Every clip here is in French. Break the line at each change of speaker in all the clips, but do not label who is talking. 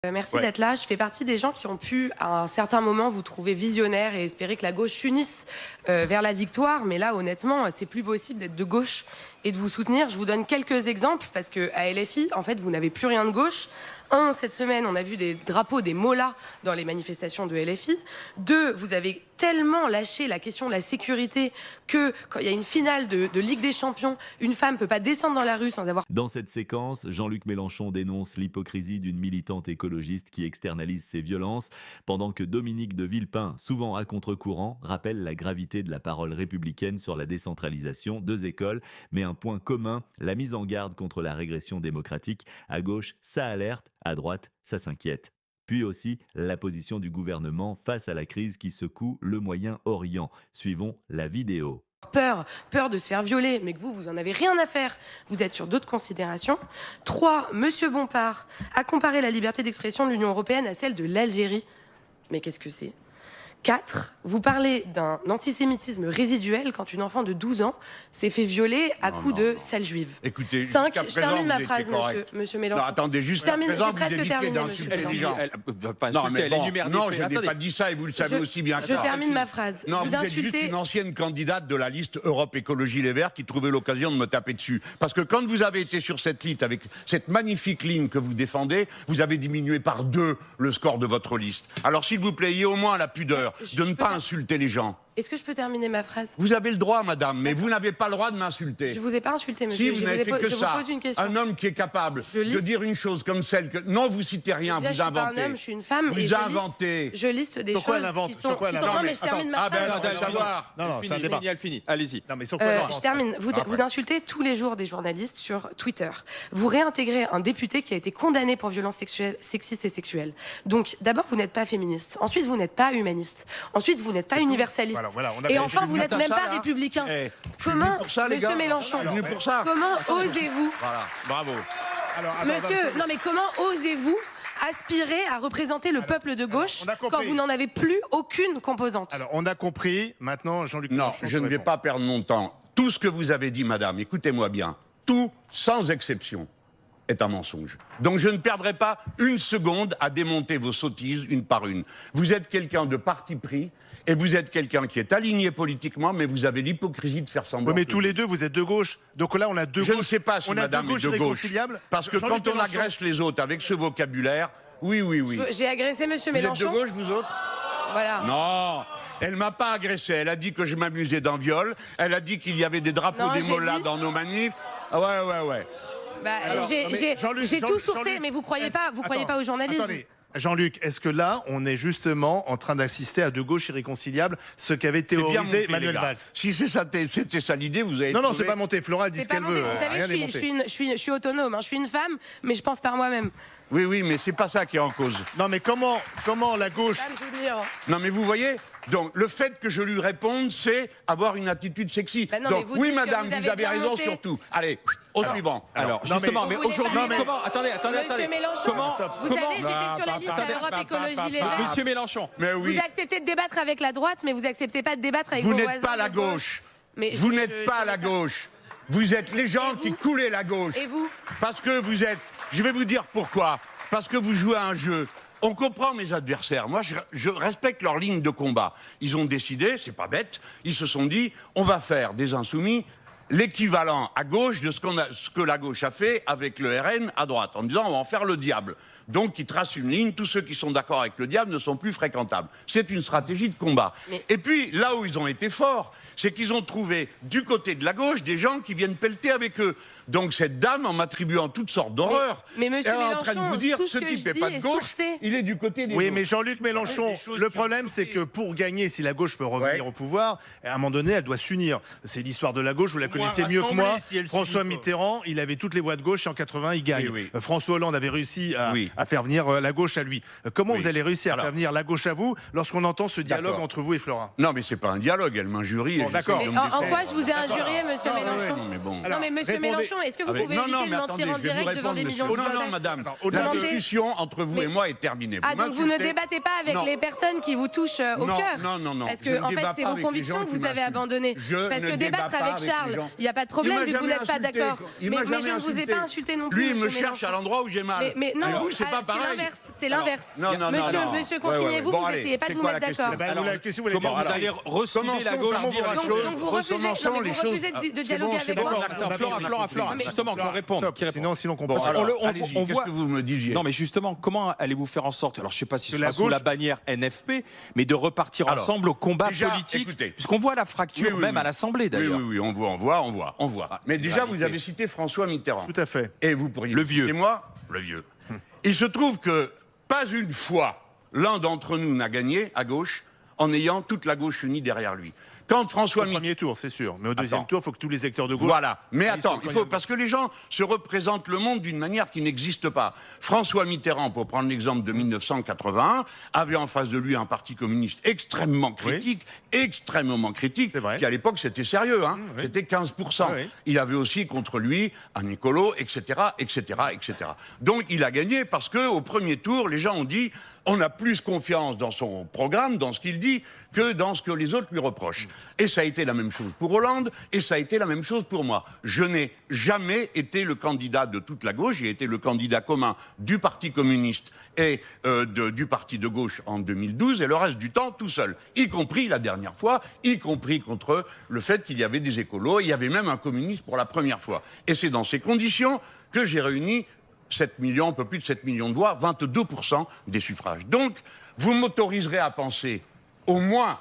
Merci
Ouais.
d'être là. Je fais partie des gens qui ont pu, à un certain moment, vous trouver visionnaire et espérer que la gauche s'unisse vers la victoire. Mais là, honnêtement, c'est plus possible d'être de gauche et de vous soutenir. Je vous donne quelques exemples parce que à LFI, en fait, vous n'avez plus rien de gauche. Un, cette semaine, on a vu des drapeaux, des mollahs dans les manifestations de LFI. Deux, vous avez tellement lâché la question de la sécurité que quand il y a une finale de Ligue des Champions, une femme peut pas descendre dans la rue sans avoir...
Dans cette séquence, Jean-Luc Mélenchon dénonce l'hypocrisie d'une militante écologiste qui externalise ses violences, pendant que Dominique de Villepin, souvent à contre-courant, rappelle la gravité de la parole républicaine sur la décentralisation, deux écoles, mais un point commun, la mise en garde contre la régression démocratique. À gauche, ça alerte, à droite, ça s'inquiète. Puis aussi, la position du gouvernement face à la crise qui secoue le Moyen-Orient. Suivons la vidéo.
Peur de se faire violer, mais que vous en avez rien à faire. Vous êtes sur d'autres considérations. 3, Monsieur Bompard a comparé la liberté d'expression de l'Union européenne à celle de l'Algérie. Mais qu'est-ce que c'est ? 4, vous parlez d'un antisémitisme résiduel quand une enfant de 12 ans s'est fait violer à coups de sale juive.
Écoutez,
5,
jusqu'à
je
présent,
termine ma
vous
phrase,
étiez correct.
monsieur Mélenchon.
Non, attendez,
Je termine, j'ai presque terminé, monsieur Mélenchon.
Elle ne peut pas
Non,
insulter,
mais
elle
bon,
énumère des
non,
faits.
je n'ai
Attendez.
pas dit ça et vous le savez aussi bien que
Je
moi.
termine ma phrase.
Non, vous êtes juste une ancienne candidate de la liste Europe Écologie Les Verts qui trouvait l'occasion de me taper dessus. Parce que quand vous avez été sur cette liste, avec cette magnifique ligne que vous défendez, vous avez diminué par 2 le score de votre liste. Alors s'il vous plaît, ayez au moins la pudeur de ne pas insulter les gens.
Est-ce que je peux terminer ma phrase ?
Vous avez le droit, madame, mais vous n'avez pas le droit de m'insulter.
Je vous ai pas insulté,
Si
monsieur.
vous n'avez fait que
je vous
ça,
pose une question.
un homme qui est capable de dire une chose comme celle que... Non, vous citez rien,
Déjà,
vous
je suis pas
inventez.
un homme, je suis une femme. et
Vous inventez.
Je liste des
Sur quoi
choses
elle invente
qui
Sur
sont...
quoi elle
qui sont-
invente
Non, mais je termine ma
Ah ben
phrase.
alors, savoir.
Non, non, c'est un débat.
Elle finit. Allez-y.
Non, mais sur quoi elle invente
Je termine. Vous
Après.
insultez tous les jours des journalistes sur Twitter. Vous réintégrez un député qui a été condamné pour violences sexuelles, sexistes et sexuelles. Donc, d'abord, vous n'êtes pas féministe. Ensuite, vous n'êtes pas humaniste. Ensuite, vous n'êtes pas universaliste.
Voilà, on a
Et
vérifié.
enfin, vous n'êtes même pas
là.
républicain.
Eh, je suis
Comment,
venu pour ça, les
monsieur
gars.
Mélenchon,
Je suis venu pour ça.
comment osez-vous,
Voilà, bravo.
Alors, attends,
monsieur,
attends,
non mais comment osez-vous aspirer à représenter le peuple de gauche
on a compris.
quand vous n'en avez plus aucune composante?
Alors, on a compris. Maintenant, Jean-Luc
Non,
Mélenchon
je ne
te
vais
répond.
pas perdre mon temps. Tout ce que vous avez dit, madame, écoutez-moi bien, tout, sans exception, est un mensonge. Donc je ne perdrai pas une seconde à démonter vos sottises une par une. Vous êtes quelqu'un de parti pris et vous êtes quelqu'un qui est aligné politiquement, mais vous avez l'hypocrisie de faire semblant.
Oui, mais
que-
tous les deux, vous êtes de gauche. Donc là, on a deux
Je
gauches.
ne sais pas si
on a
madame
deux
est
gauches
de gauche.
irréconciliables.
Parce que
Jean-Luc
quand on
Mélenchon.
agresse les autres avec ce vocabulaire, oui, oui, oui.
J'ai agressé monsieur
Vous êtes de
Mélenchon.
gauche, vous autres?
Voilà.
Non, elle m'a pas agressé. Elle a dit que je m'amusais d'un viol. Elle a dit qu'il y avait des drapeaux
Non,
des
j'ai
mollahs
dit-
dans nos manifs. Ah ouais, ouais.
Bah,
Alors,
j'ai
non, mais
j'ai-
Jean-Luc,
j'ai tout
Jean-Luc,
sourcé,
Jean-Luc,
mais vous croyez
est-ce-
pas, croyez pas aux journalistes.
Attendez. Jean-Luc, est-ce que là, on est justement en train d'assister à deux gauches irréconciliables, ce qu'avait
C'est bien
théorisé
monté,
Manuel
les gars.
Valls?
Si c'était ça l'idée, vous avez
Non, non,
trouvé-
c'est pas monté. Flora dit
C'est
ce
pas
qu'elle
monté.
veut.
Vous savez,
Rien n'est monté.
je suis autonome. Je suis une femme, mais je pense par moi-même.
Oui, oui, mais c'est pas ça qui est en cause.
Non, mais comment la gauche...
Pas me soutenir.
Non, mais vous voyez, donc le fait que je lui réponde, c'est avoir une attitude sexy.
Bah non, mais
donc
vous
oui,
dites que
madame,
vous
vous
avez
avez
bien
raison
monté.
sur tout. Allez, au suivant.
Alors,
non,
justement,
mais-
mais
Vous voulez
aujourd'hui,
pas-
comment... Attendez.
Monsieur Mélenchon,
Comment
vous savez, j'étais sur la liste
Attendez,
Europe Écologie Les Verts.
Monsieur Mélenchon,
Mais oui,
Vous acceptez de débattre avec la droite, mais vous acceptez pas de débattre avec
vous
vos
n'êtes
voisins
pas la
de
gauche.
Mais
Vous
je-
n'êtes
je-
pas
je
la
n'ai pas-
gauche. Vous êtes les gens
Et vous
qui coulaient la gauche.
Et vous?
Parce que vous êtes... Je vais vous dire pourquoi. Parce que vous jouez à un jeu. On comprend mes adversaires. Moi, je respecte leur ligne de combat. Ils ont décidé, c'est pas bête, ils se sont dit, on va faire des insoumis l'équivalent à gauche de ce que la gauche a fait avec le RN à droite, en disant on va en faire le diable. Donc ils tracent une ligne, tous ceux qui sont d'accord avec le diable ne sont plus fréquentables. C'est une stratégie de combat.
Mais-
Et puis là où ils ont été forts, c'est qu'ils ont trouvé du côté de la gauche des gens qui viennent pelleter avec eux. Donc cette dame, en m'attribuant toutes sortes d'horreurs,
mais monsieur
elle est en train de
Mélenchon,
vous dire
tout ce
ce
que
type
je
n'est
dis
pas de
est
gauche,
sourcé.
il est du côté des
Oui,
autres.
mais Jean-Luc Mélenchon,
Des choses
le
qui
problème,
ont
c'est
compris.
que pour gagner, si la gauche peut revenir
Ouais.
au pouvoir, à un moment donné, elle doit s'unir. C'est l'histoire de la gauche, vous la connaissez mieux que
rassembler
moi.
si elle
François
s'unit pas.
Mitterrand, il avait toutes les voix de gauche et en 80, il gagne.
Oui,
François Hollande avait réussi à,
Oui.
à faire venir la gauche à lui. Comment
Oui.
vous allez réussir à
Alors.
faire venir la gauche à vous lorsqu'on entend ce dialogue
D'accord.
entre vous et Flora?
Non, mais c'est pas un dialogue, elle m'injurie.
Bon,
et
d'accord.
j'essaie
Mais
de me
en
défendre.
quoi je vous ai injurié, monsieur Mélenchon?
Non, mais bon.
Alors,
Non, mais monsieur
répondez.
Mélenchon, est-ce que vous
Ah, mais-
pouvez
non,
éviter
non,
de
mais
mentir
attendez,
en
je vais vous
direct devant
répondre,
des
monsieur.
millions de
Non,
Français?
non, madame,
Attends,
la
au-delà de-
discussion entre vous
Mais-
et moi est terminée. Vous
Ah, donc vous ne
m'insultez.
débattez pas avec
Non.
les personnes qui vous touchent au
Non,
cœur?
non, non, non.
Parce
Je
que,
ne
en fait,
débat
c'est
pas
vos
avec les
convictions
gens
que
qui
vous avez
m'insultent.
abandonnées.
Je
Parce
ne
que
débat
débattre
pas
avec
avec
Charles,
les gens.
il n'y a pas de
Il
problème
m'a
vu que vous
jamais
n'êtes pas
insulté.
d'accord.
Il
Mais
m'a
je ne
jamais
vous ai
insulté.
pas insulté non plus,
Lui, il me
monsieur
cherche
Mélenchon.
à l'endroit où j'ai mal.
Mais non,
Et vous, c'est pas pareil.
C'est l'inverse.
Non, non, non, non.
Monsieur Consignez-vous, vous essayez pas de vous mettre d'accord.
La question, vous
Comment vous allez ressouder la gauche
Donc vous refusez de dialoguer avec moi.
Flora, justement, qu'on réponde.
Sinon, qu'on passe.
On voit.
Qu'est-ce que vous me disiez?
Non, mais justement, comment allez-vous faire en sorte, alors je ne sais pas si ce
la
sera sous
gauche-
la bannière NFP, mais de repartir
Alors,
ensemble au combat
déjà,
politique,
écoutez.
puisqu'on voit la fracture
Oui,
même
oui.
à l'Assemblée
Oui,
d'ailleurs.
oui, oui, on voit. Mais déjà, vous avez cité François Mitterrand.
Tout à fait.
Et vous pourriez
Le vieux.
citer moi, le vieux. Il se trouve que pas une fois l'un d'entre nous n'a gagné à gauche en ayant toute la gauche unie derrière lui. Quand François
Au
Mitterrand...
premier tour, c'est sûr. Mais au deuxième
Attends.
tour, il faut que tous les acteurs de gauche.
Voilà. Mais
Ils
attends,
sont
il faut, parce que les gens se représentent le monde d'une manière qui n'existe pas. François Mitterrand, pour prendre l'exemple de 1981, avait en face de lui un parti communiste extrêmement critique,
C'est vrai.
qui à l'époque c'était sérieux, hein.
Oui.
C'était 15%.
Oui.
Il avait aussi contre lui un écolo, etc., etc., etc. Donc il a gagné parce que au premier tour, les gens ont dit on a plus confiance dans son programme, dans ce qu'il dit, que dans ce que les autres lui reprochent. Et ça a été la même chose pour Hollande, et ça a été la même chose pour moi. Je n'ai jamais été le candidat de toute la gauche, j'ai été le candidat commun du Parti communiste et du Parti de gauche en 2012, et le reste du temps tout seul, y compris la dernière fois, y compris contre le fait qu'il y avait des écolos, il y avait même un communiste pour la première fois. Et c'est dans ces conditions que j'ai réuni 7 millions, un peu plus de 7 millions de voix, 22% des suffrages. Donc, vous m'autoriserez à penser, au moins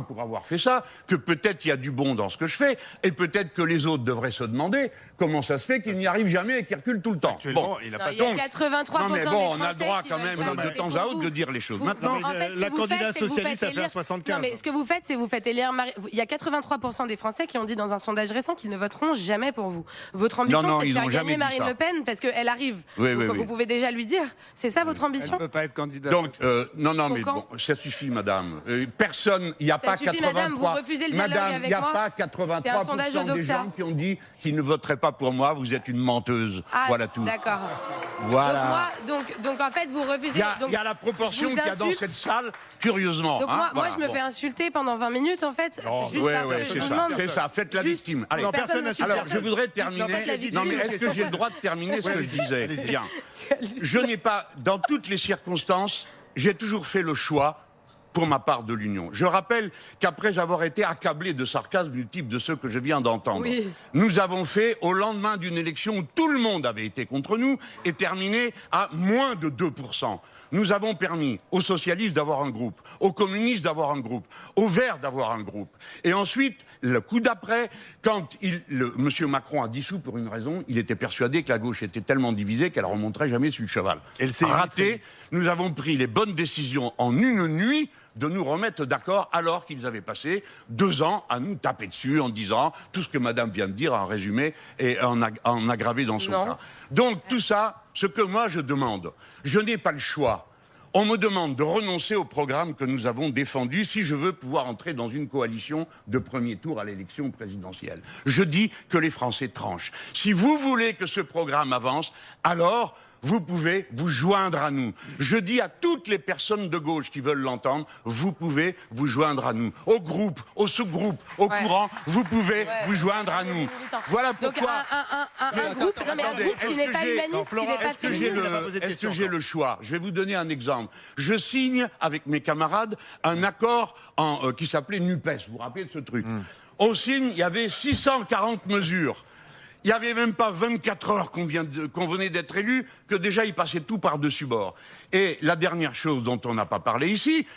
pour avoir fait ça, que peut-être il y a du bon dans ce que je fais, et peut-être que les autres devraient se demander comment ça se fait qu'ils n'y arrivent jamais et qu'ils reculent tout le temps.
Actuellement, il n'a pas
Il y a 83%
Non mais
des
bon, on a
Français
le droit
qui
quand
veulent
même
pas
de
voter
temps
pour
à autre
vous.
de dire les choses.
Vous-
Maintenant,
en fait, ce
la
que vous
candidate
faites, c'est que vous
socialiste
faites
a fait un
élire-
75.
Non, mais ce que vous faites, c'est que vous faites élire il y a 83% des Français qui ont dit dans un sondage récent qu'ils ne voteront jamais pour vous. Votre ambition,
Non,
c'est de
ils
faire
n'ont jamais
gagner
dit
Marine
ça.
Le Pen parce qu'elle arrive.
Oui,
Donc,
oui,
vous
oui.
pouvez déjà lui dire. C'est ça votre ambition?
Elle ne peut pas être candidate.
donc non, mais
Faut
bon, ça suffit, madame. Personne, il n'y a
Ça
pas
suffit,
83.
madame, vous refusez le dialogue
Madame,
avec
il n'y a
moi.
pas
C'est un sondage
83% des
Odoxa.
gens qui ont dit qu'ils ne voteraient pas pour moi. Vous êtes une menteuse.
Ah,
Voilà tout.
D'accord.
Voilà.
Donc en fait, vous refusez.
Il y a la proportion
je vous
qu'il y a dans
insulte.
cette salle, curieusement.
Donc
hein,
moi,
voilà,
je me
bon.
fais insulter pendant 20 minutes, en fait, juste
Ouais,
parce
ouais,
que je
c'est
vous
ça,
demande.
c'est ça. Faites la
Juste-
victime. Allez.
Non,
Personne
personne
ne
n'a
suit
Alors,
personne.
je voudrais terminer.
parce que la
Non, mais
victime,
est-ce que j'ai le droit de terminer ce que je disais?
allez-y.
Bien.
C'est hallucinant.
Je n'ai pas, dans toutes les circonstances, j'ai toujours fait le choix pour ma part de l'Union. Je rappelle qu'après avoir été accablé de sarcasme du type de ceux que je viens d'entendre,
Oui.
nous avons fait, au lendemain d'une élection où tout le monde avait été contre nous, et terminé à moins de 2%. Nous avons permis aux socialistes d'avoir un groupe, aux communistes d'avoir un groupe, aux verts d'avoir un groupe. Et ensuite, le coup d'après, quand M. Macron a dissous pour une raison, il était persuadé que la gauche était tellement divisée qu'elle ne remonterait jamais sur le cheval.
Elle s'est
Raté, nous avons pris les bonnes décisions en une nuit de nous remettre d'accord alors qu'ils avaient passé 2 ans à nous taper dessus en disant tout ce que madame vient de dire en résumé et en aggravé dans son
Non.
cas. Donc tout ça, ce que moi je demande, je n'ai pas le choix. On me demande de renoncer au programme que nous avons défendu si je veux pouvoir entrer dans une coalition de premier tour à l'élection présidentielle. Je dis que les Français tranchent. Si vous voulez que ce programme avance, alors vous pouvez vous joindre à nous. Je dis à toutes les personnes de gauche qui veulent l'entendre, vous pouvez vous joindre à nous. Au groupe, au sous-groupe, au
Ouais.
courant, vous pouvez
Ouais.
vous joindre à nous. Voilà
Donc
pourquoi...
un groupe, non, mais un
Attendez,
groupe qui
est-ce
n'est
que
pas
j'ai-
humaniste, qui n'est pas
Est-ce que j'ai
féministe.
pas posé de
est-ce
question
que j'ai
encore.
le choix? Je vais vous donner un exemple. Je signe avec mes camarades un accord qui s'appelait NUPES. Vous vous rappelez de ce truc? On signe, il y avait 640 mesures. Il n'y avait même pas 24 heures qu'on venait d'être élu, que déjà il passait tout par-dessus bord. Et la dernière chose dont on n'a pas parlé ici,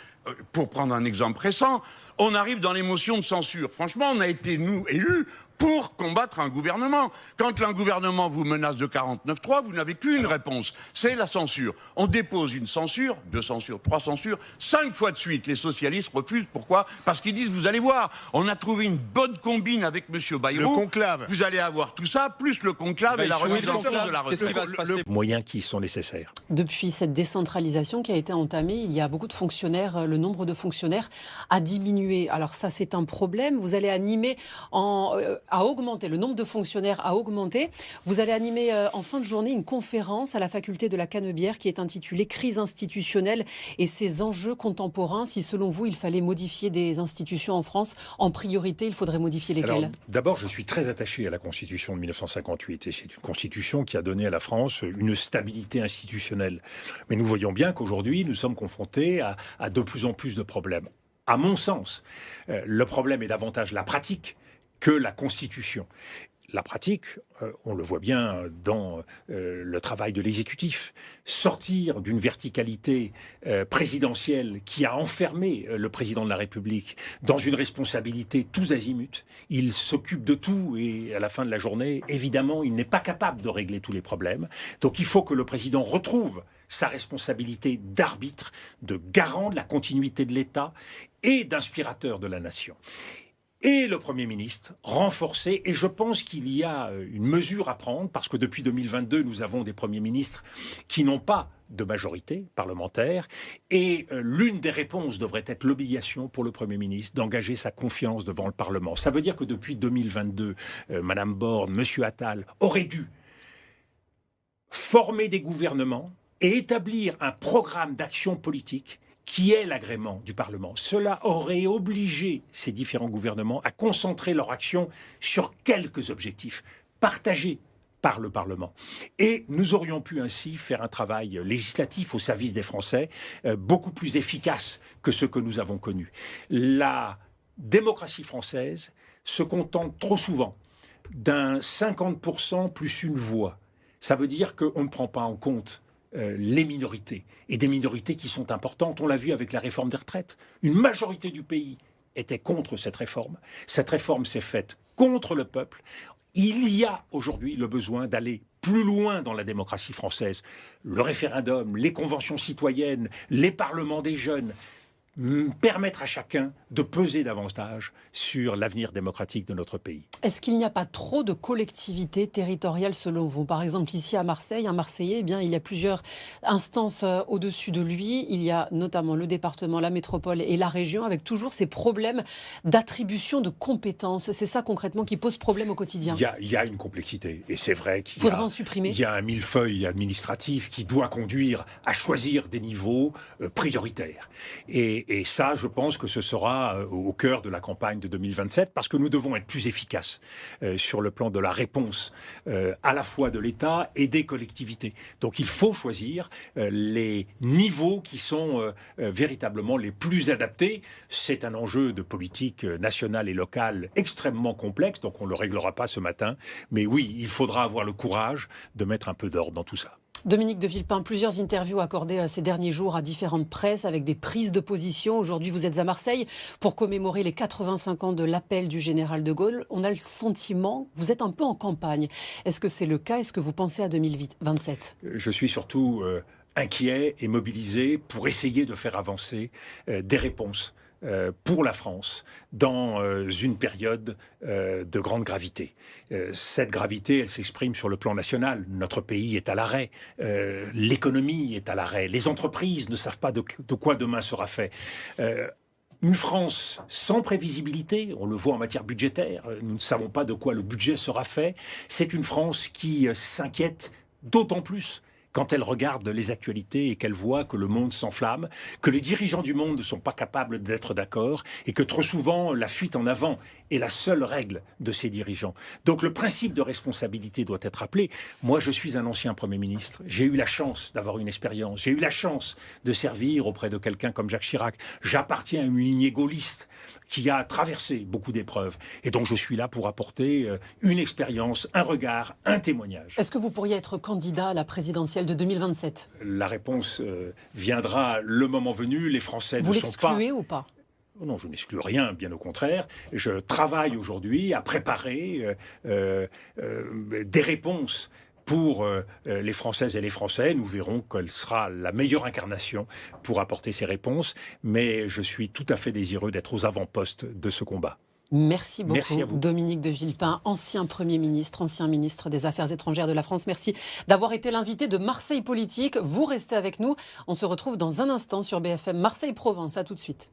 pour prendre un exemple récent, on arrive dans les motions de censure. Franchement, on a été, nous, élus pour combattre un gouvernement. Quand un gouvernement vous menace de 49.3, vous n'avez qu'une réponse, c'est la censure. On dépose une censure, 2 censures, 3 censures, 5 fois de suite. Les socialistes refusent. Pourquoi? Parce qu'ils disent, vous allez voir, on a trouvé une bonne combine avec M. Bayrou.
Le conclave.
Vous allez avoir tout ça, plus le conclave et la remise en cause de la
Qu'est-ce qui
retraite.
va se passer?
Moyens qui sont nécessaires.
Depuis cette décentralisation qui a été entamée, il y a beaucoup de fonctionnaires, le nombre de fonctionnaires a diminué. Alors ça, c'est un problème. Vous allez animer a augmenté, le nombre de fonctionnaires a augmenté. Vous allez animer en fin de journée une conférence à la faculté de la Canebière qui est intitulée « Crise institutionnelle et ses enjeux contemporains ». Si selon vous, il fallait modifier des institutions en France, en priorité, il faudrait modifier lesquelles?
Alors, d'abord, je suis très attaché à la Constitution de 1958 et c'est une Constitution qui a donné à la France une stabilité institutionnelle. Mais nous voyons bien qu'aujourd'hui, nous sommes confrontés à de plus en plus de problèmes. À mon sens, le problème est davantage la pratique que la Constitution. La pratique, on le voit bien dans le travail de l'exécutif. Sortir d'une verticalité présidentielle qui a enfermé le président de la République dans une responsabilité tous azimuts. Il s'occupe de tout et à la fin de la journée, évidemment, il n'est pas capable de régler tous les problèmes. Donc il faut que le président retrouve sa responsabilité d'arbitre, de garant de la continuité de l'État et d'inspirateur de la nation. Et le Premier ministre renforcé, et je pense qu'il y a une mesure à prendre, parce que depuis 2022, nous avons des premiers ministres qui n'ont pas de majorité parlementaire, et l'une des réponses devrait être l'obligation pour le Premier ministre d'engager sa confiance devant le Parlement. Ça veut dire que depuis 2022, Madame Borne, Monsieur Attal auraient dû former des gouvernements et établir un programme d'action politique qui est l'agrément du Parlement. Cela aurait obligé ces différents gouvernements à concentrer leur action sur quelques objectifs partagés par le Parlement. Et nous aurions pu ainsi faire un travail législatif au service des Français beaucoup plus efficace que ce que nous avons connu. La démocratie française se contente trop souvent d'un 50% plus une voix. Ça veut dire qu'on ne prend pas en compte les minorités, et des minorités qui sont importantes. On l'a vu avec la réforme des retraites. Une majorité du pays était contre cette réforme. Cette réforme s'est faite contre le peuple. Il y a aujourd'hui le besoin d'aller plus loin dans la démocratie française. Le référendum, les conventions citoyennes, les parlements des jeunes, permettre à chacun de peser davantage sur l'avenir démocratique de notre pays.
Est-ce qu'il n'y a pas trop de collectivités territoriales selon vous? Par exemple, ici à Marseille, un Marseillais, eh bien, il y a plusieurs instances au-dessus de lui. Il y a notamment le département, la métropole et la région, avec toujours ces problèmes d'attribution de compétences. C'est ça concrètement qui pose problème au quotidien.
Il y a une complexité, et c'est vrai qu'il
faudra en supprimer.
Il y a un millefeuille administratif qui doit conduire à choisir des niveaux prioritaires. Et ça, je pense que ce sera au cœur de la campagne de 2027, parce que nous devons être plus efficaces sur le plan de la réponse à la fois de l'État et des collectivités. Donc il faut choisir les niveaux qui sont véritablement les plus adaptés. C'est un enjeu de politique nationale et locale extrêmement complexe, donc on ne le réglera pas ce matin. Mais oui, il faudra avoir le courage de mettre un peu d'ordre dans tout ça.
Dominique de Villepin, plusieurs interviews accordées ces derniers jours à différentes presses avec des prises de position. Aujourd'hui, vous êtes à Marseille pour commémorer les 85 ans de l'appel du général de Gaulle. On a le sentiment que vous êtes un peu en campagne. Est-ce que c'est le cas? Est-ce que vous pensez à 2027?
Je suis surtout inquiet et mobilisé pour essayer de faire avancer des réponses pour la France dans une période de grande gravité. Cette gravité, elle s'exprime sur le plan national. Notre pays est à l'arrêt, l'économie est à l'arrêt, les entreprises ne savent pas de quoi demain sera fait. Une France sans prévisibilité, on le voit en matière budgétaire, nous ne savons pas de quoi le budget sera fait. C'est une France qui s'inquiète d'autant plus quand elle regarde les actualités et qu'elle voit que le monde s'enflamme, que les dirigeants du monde ne sont pas capables d'être d'accord et que trop souvent la fuite en avant est la seule règle de ces dirigeants. Donc le principe de responsabilité doit être rappelé. Moi, je suis un ancien Premier ministre. J'ai eu la chance d'avoir une expérience. J'ai eu la chance de servir auprès de quelqu'un comme Jacques Chirac. J'appartiens à une lignée gaulliste qui a traversé beaucoup d'épreuves. Et donc je suis là pour apporter une expérience, un regard, un témoignage.
Est-ce que vous pourriez être candidat à la présidentielle de 2027?
La réponse viendra le moment venu. Les Français
vous
ne sont pas...
Vous l'excluez ou pas?
Non, je n'exclus rien, bien au contraire. Je travaille aujourd'hui à préparer des réponses pour les Françaises et les Français. Nous verrons quelle sera la meilleure incarnation pour apporter ces réponses. Mais je suis tout à fait désireux d'être aux avant-postes de ce combat.
Merci beaucoup,
merci à vous.
Dominique de Villepin, ancien Premier ministre, ancien ministre des Affaires étrangères de la France. Merci d'avoir été l'invité de Marseille Politique. Vous restez avec nous. On se retrouve dans un instant sur BFM Marseille-Provence. À tout de suite.